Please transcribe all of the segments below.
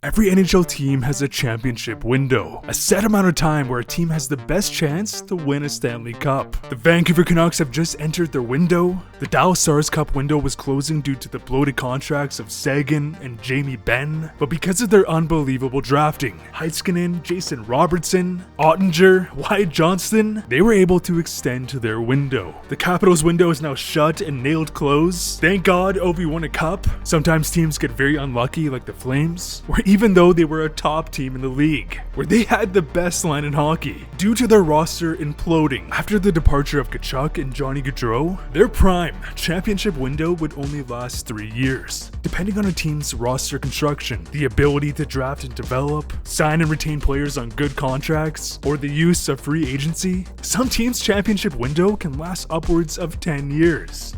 Every NHL team has a championship window, a set amount of time where a team has the best chance to win a Stanley Cup. The Vancouver Canucks have just entered their window. The Dallas Stars Cup window was closing due to the bloated contracts of Sagan and Jamie Benn, but because of their unbelievable drafting, Heiskanen, Jason Robertson, Ottinger, Wyatt Johnston, they were able to extend to their window. The Capitals window is now shut and nailed closed. Thank God Ovi won a cup. Sometimes teams get very unlucky like the Flames, where even though they were a top team in the league, where they had the best line in hockey, due to their roster imploding after the departure of Tkachuk and Johnny Gaudreau, their prime championship window would only last 3 years. Depending on a team's roster construction, the ability to draft and develop, sign and retain players on good contracts, or the use of free agency, some teams' championship window can last upwards of 10 years.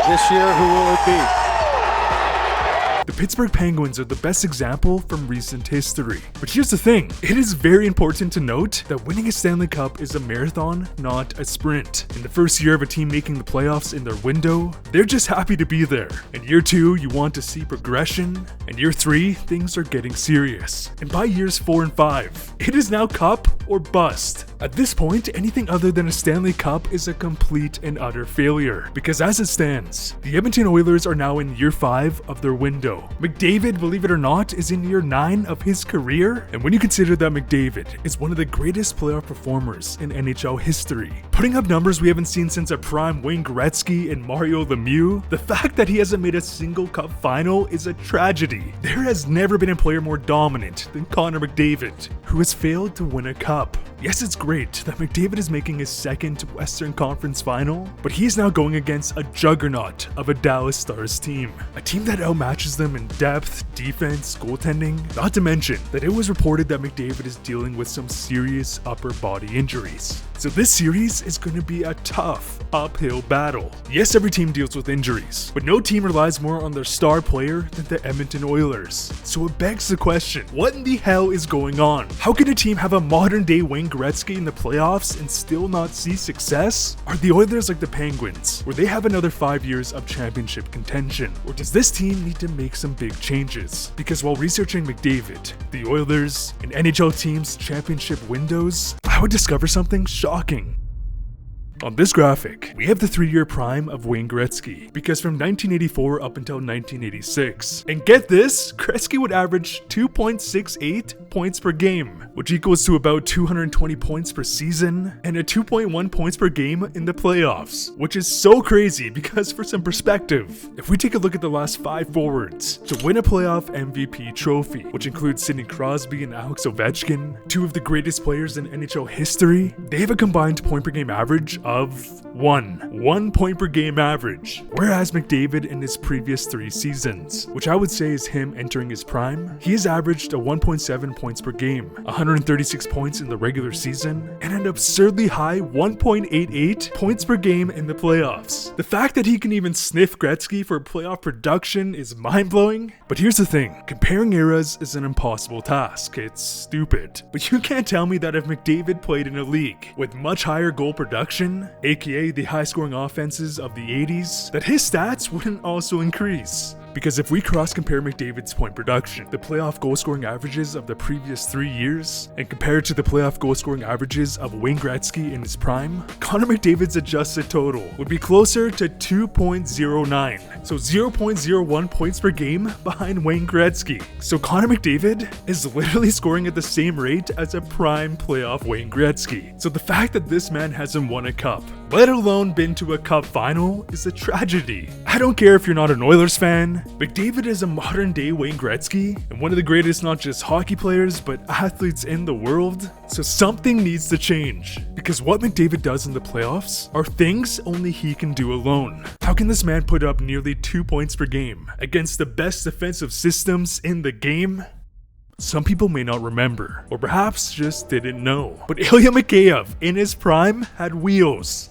This year, who will it be? The Pittsburgh Penguins are the best example from recent history. But here's the thing, it is very important to note that winning a Stanley Cup is a marathon, not a sprint. In the first year of a team making the playoffs in their window, they're just happy to be there. In year 2, you want to see progression. In year 3, things are getting serious. And by years 4 and 5, it is now cup or bust. At this point, anything other than a Stanley Cup is a complete and utter failure. Because as it stands, the Edmonton Oilers are now in year 5 of their window. McDavid, believe it or not, is in year 9 of his career. And when you consider that McDavid is one of the greatest playoff performers in NHL history, putting up numbers we haven't seen since a prime Wayne Gretzky and Mario Lemieux, the fact that he hasn't made a single cup final is a tragedy. There has never been a player more dominant than Connor McDavid, who has failed to win a cup. Yes, it's great that McDavid is making his second Western Conference final, but he is now going against a juggernaut of a Dallas Stars team. A team that outmatches them in depth, defense, goaltending, not to mention that it was reported that McDavid is dealing with some serious upper body injuries. So this series is going to be a tough uphill battle. Yes, every team deals with injuries, but no team relies more on their star player than the Edmonton Oilers. So it begs the question, what in the hell is going on? How can a team have a modern day Wayne Gretzky in the playoffs and still not see success? Are the Oilers like the Penguins, where they have another 5 years of championship contention? Or does this team need to make some big changes? Because while researching McDavid, the Oilers, and NHL teams' championship windows, I would discover something shocking. On this graphic, we have the 3-year prime of Wayne Gretzky, because from 1984 up until 1986, and get this, Gretzky would average 2.68 points per game, which equals to about 220 points per season, and a 2.1 points per game in the playoffs, which is so crazy because for some perspective, if we take a look at the last 5 forwards to win a playoff MVP trophy, which includes Sidney Crosby and Alex Ovechkin, 2 of the greatest players in NHL history, they have a combined point per game average of 1 point per game average. Whereas McDavid in his previous 3 seasons, which I would say is him entering his prime, he has averaged a 1.7 points per game, 136 points in the regular season, and an absurdly high 1.88 points per game in the playoffs. The fact that he can even sniff Gretzky for playoff production is mind-blowing, but here's the thing, comparing eras is an impossible task, it's stupid. But you can't tell me that if McDavid played in a league with much higher goal production, aka the high-scoring offenses of the 80s, that his stats wouldn't also increase. Because if we cross-compare McDavid's point production, the playoff goal-scoring averages of the previous 3 years, and compare it to the playoff goal-scoring averages of Wayne Gretzky in his prime, Connor McDavid's adjusted total would be closer to 2.09, so 0.01 points per game behind Wayne Gretzky. So Connor McDavid is literally scoring at the same rate as a prime playoff Wayne Gretzky. So the fact that this man hasn't won a cup, let alone been to a cup final, is a tragedy. I don't care if you're not an Oilers fan, McDavid is a modern day Wayne Gretzky and one of the greatest not just hockey players but athletes in the world. So something needs to change, because what McDavid does in the playoffs are things only he can do alone. How can this man put up nearly 2 points per game against the best defensive systems in the game? some people may not remember, or perhaps just didn't know. But Ilya Mikheyev, in his prime, had wheels.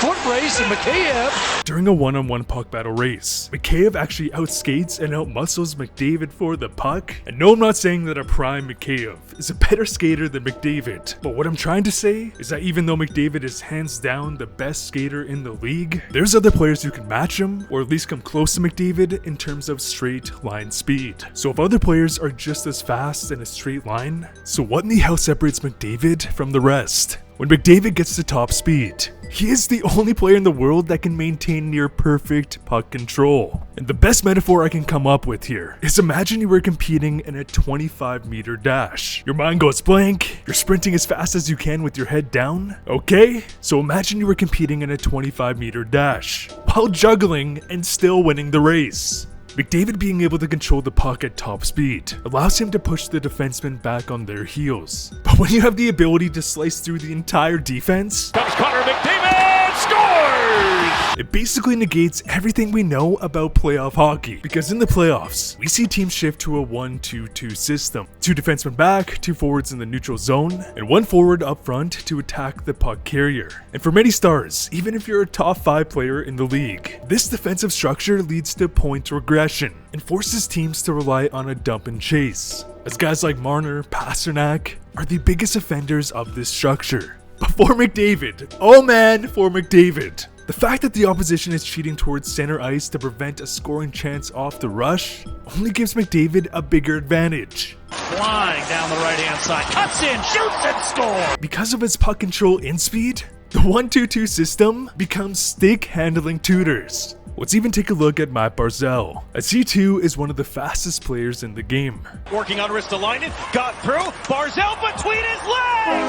Foot race and Mikheyev. During a one-on-one puck battle race, Mikheyev actually outskates and outmuscles McDavid for the puck. And no, I'm not saying that a prime Mikheyev is a better skater than McDavid, but what I'm trying to say is that even though McDavid is hands down the best skater in the league, there's other players who can match him, or at least come close to McDavid in terms of straight line speed. So if other players are just as fast in a straight line, so what in the hell separates McDavid from the rest? When McDavid gets to top speed, he is the only player in the world that can maintain near perfect puck control. And the best metaphor I can come up with here is imagine you were competing in a 25-meter dash. Your mind goes blank, you're sprinting as fast as you can with your head down. Okay, so imagine you were competing in a 25-meter dash while juggling and still winning the race. McDavid being able to control the puck at top speed allows him to push the defensemen back on their heels. But when you have the ability to slice through the entire defense, Comes Connor McDavid, scores! it basically negates everything we know about playoff hockey. Because in the playoffs, we see teams shift to a 1-2-2 system. 2 defensemen back, 2 forwards in the neutral zone, and 1 forward up front to attack the puck carrier. And for many stars, even if you're a top 5 player in the league, this defensive structure leads to point regression and forces teams to rely on a dump and chase, as guys like Marner, Pasternak are the biggest offenders of this structure. But for McDavid, oh man, for McDavid, the fact that the opposition is cheating towards center ice to prevent a scoring chance off the rush only gives McDavid a bigger advantage. Flying down the right-hand side, cuts in, shoots and scores! Because of its puck control and speed, the 1-2-2 system becomes stick-handling tutors. Let's even take a look at Matt Barzal, as he too is one of the fastest players in the game. Working on Ristolainen, got through, Barzal between his legs!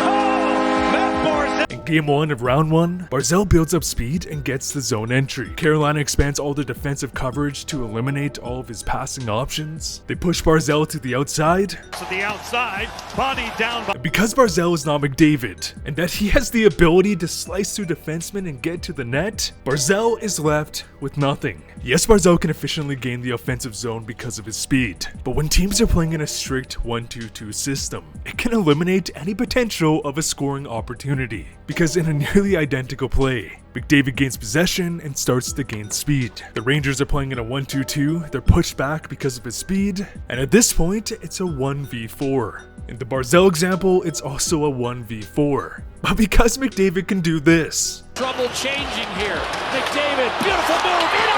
Oh, Matt Barzal! In Game 1 of Round 1, Barzal builds up speed and gets the zone entry. Carolina expands all the defensive coverage to eliminate all of his passing options. They push Barzal to the outside. To the outside, body down by... And because Barzal is not McDavid, and that he has the ability to slice through defensemen and get to the net, Barzal is left with nothing. Yes, Barzal can efficiently gain the offensive zone because of his speed, but when teams are playing in a strict 1-2-2 system, it can eliminate any potential of a scoring opportunity. Because in a nearly identical play, McDavid gains possession and starts to gain speed. The Rangers are playing in a 1-2-2, they're pushed back because of his speed, and at this point, it's a 1v4. In the Barzal example, it's also a 1v4. But because McDavid can do this, Trouble changing here. McDavid, beautiful move, in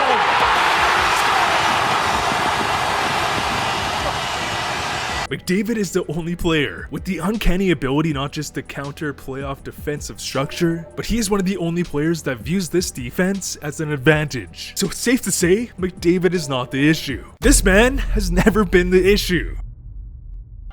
McDavid is the only player with the uncanny ability not just to counter playoff defensive structure, but he is one of the only players that views this defense as an advantage. So it's safe to say, McDavid is not the issue. This man has never been the issue.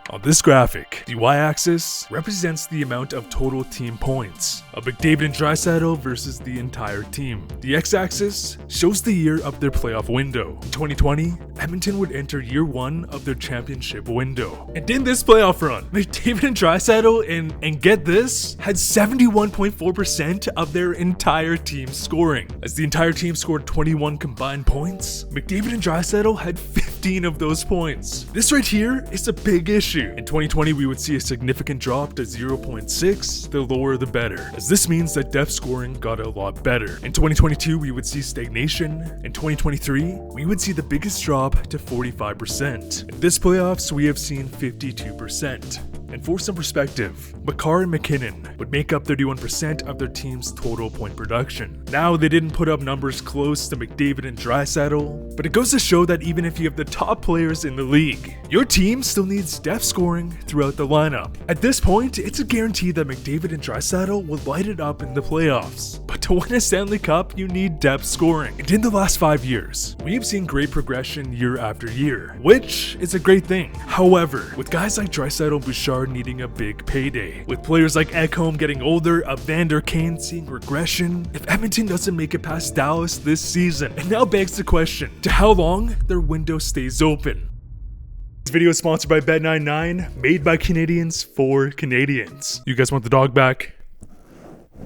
On this graphic, the y-axis represents the amount of total team points of McDavid and Draisaitl versus the entire team. The x-axis shows the year of their playoff window. In 2020, Edmonton would enter year 1 of their championship window. And in this playoff run, McDavid and Draisaitl, and get this, had 71.4% of their entire team scoring. As the entire team scored 21 combined points, McDavid and Draisaitl had 15 of those points. This right here is a big issue. In 2020, we would see a significant drop to 0.6, the lower the better, as this means that depth scoring got a lot better. In 2022, we would see stagnation. In 2023, we would see the biggest drop to 45%. In this playoffs, we have seen 52%. And for some perspective, Makar and McKinnon would make up 31% of their team's total point production. Now, they didn't put up numbers close to McDavid and Draisaitl, but it goes to show that even if you have the top players in the league, your team still needs depth scoring throughout the lineup. At this point, it's a guarantee that McDavid and Draisaitl will light it up in the playoffs. But to win a Stanley Cup, you need depth scoring. And in the last 5 years, we have seen great progression year after year, which is a great thing. However, with guys like Draisaitl and Bouchard needing a big payday, with players like Ekholm getting older, Evander Kane seeing regression, if Edmonton doesn't make it past Dallas this season, it now begs the question to how long their window stays open. This video is sponsored by Bet99, made by Canadians for Canadians. You guys want the dog back?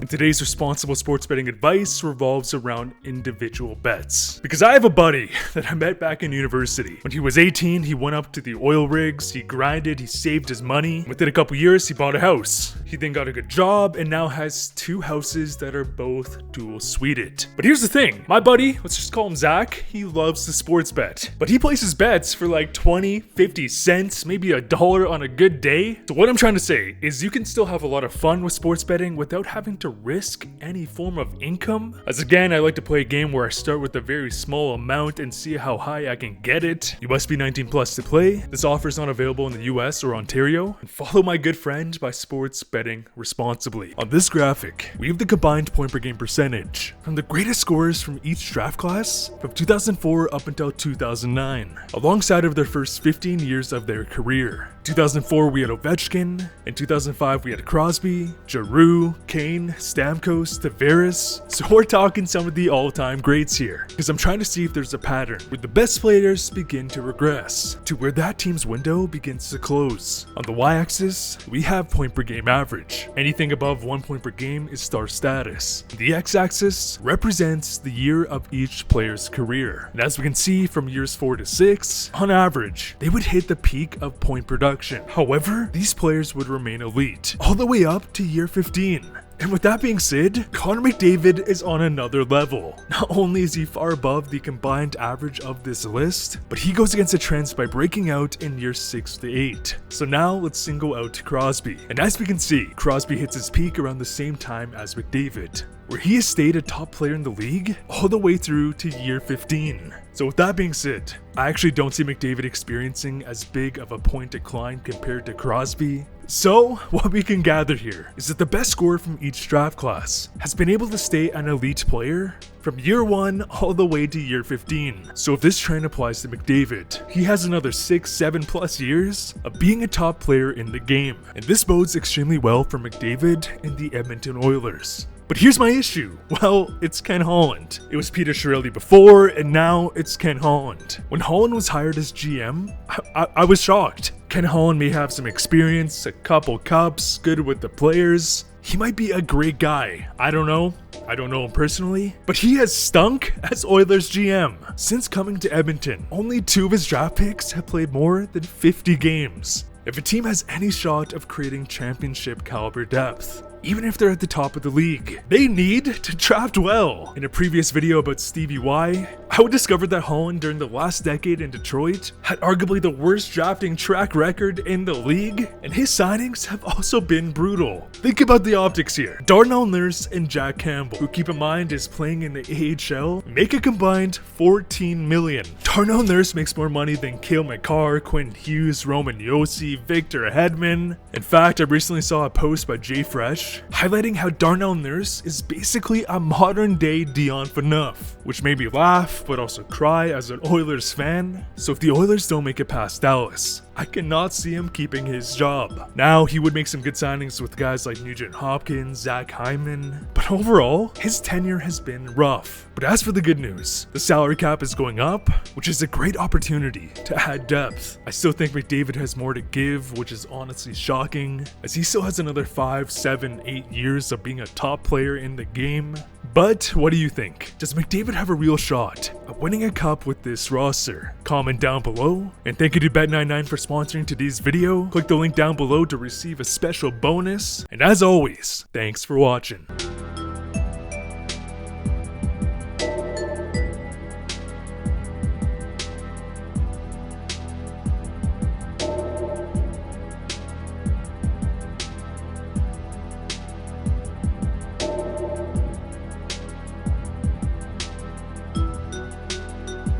And today's responsible sports betting advice revolves around individual bets. Because I have a buddy that I met back in university. When he was 18, he went up to the oil rigs, he grinded, he saved his money. Within a couple years, he bought a house. He then got a good job and now has 2 houses that are both dual suited. But here's the thing, my buddy, let's just call him Zach, he loves to sports bet. But he places bets for like 20, 50 cents, maybe $1 on a good day. So what I'm trying to say is you can still have a lot of fun with sports betting without having to risk any form of income. As again, I like to play a game where I start with a very small amount and see how high I can get it. You must be 19 plus to play. This offer is not available in the US or Ontario. And follow my good friend by sports betting responsibly. On this graphic, we have the combined point per game percentage from the greatest scorers from each draft class from 2004 up until 2009, alongside of their first 15 years of their career. 2004 we had Ovechkin, in 2005 we had Crosby, Giroux, Kane, Stamkos, Tavares. So we're talking some of the all-time greats here, because I'm trying to see if there's a pattern where the best players begin to regress to where that team's window begins to close. On the y-axis, we have point per game average. Anything above 1 point per game is star status. The x-axis represents the year of each player's career. And as we can see from years 4 to 6, on average, they would hit the peak of point production. However, these players would remain elite all the way up to year 15. And with that being said, Connor McDavid is on another level. Not only is he far above the combined average of this list, but he goes against the trends by breaking out in years 6 to 8. So now let's single out Crosby. And as we can see, Crosby hits his peak around the same time as McDavid, where he has stayed a top player in the league all the way through to year 15. So with that being said, I actually don't see McDavid experiencing as big of a point decline compared to Crosby. So what we can gather here is that the best scorer from each draft class has been able to stay an elite player from year 1 all the way to year 15. So if this trend applies to McDavid, he has another 6, 7 plus years of being a top player in the game. And this bodes extremely well for McDavid and the Edmonton Oilers. But here's my issue. Well, it's Ken Holland. It was Peter Chiarelli before, and now it's Ken Holland. When Holland was hired as GM, I was shocked. Ken Holland may have some experience, a couple cups, good with the players. He might be a great guy. I don't know him personally, but he has stunk as Oilers GM. Since coming to Edmonton, only 2 of his draft picks have played more than 50 games. If a team has any shot of creating championship caliber depth, even if they're at the top of the league, they need to draft well. In a previous video about Stevie Y, I would discover that Holland during the last decade in Detroit had arguably the worst drafting track record in the league, and his signings have also been brutal. Think about the optics here. Darnell Nurse and Jack Campbell, who keep in mind is playing in the AHL, make a combined $14 million. Darnell Nurse makes more money than Cale Makar, Quinn Hughes, Roman Josi, Victor Hedman. In fact, I recently saw a post by Jay Fresh highlighting how Darnell Nurse is basically a modern day Dion Phaneuf, which made me laugh but also cry as an Oilers fan. So if the Oilers don't make it past Dallas, I cannot see him keeping his job. Now, he would make some good signings with guys like Nugent Hopkins, Zach Hyman, but overall, his tenure has been rough. But as for the good news, the salary cap is going up, which is a great opportunity to add depth. I still think McDavid has more to give, which is honestly shocking, as he still has another 5, 7, 8 years of being a top player in the game. But what do you think? Does McDavid have a real shot at winning a cup with this roster? Comment down below, and thank you to Bet99 for sponsoring today's video. Click the link down below to receive a special bonus, and as always, thanks for watching.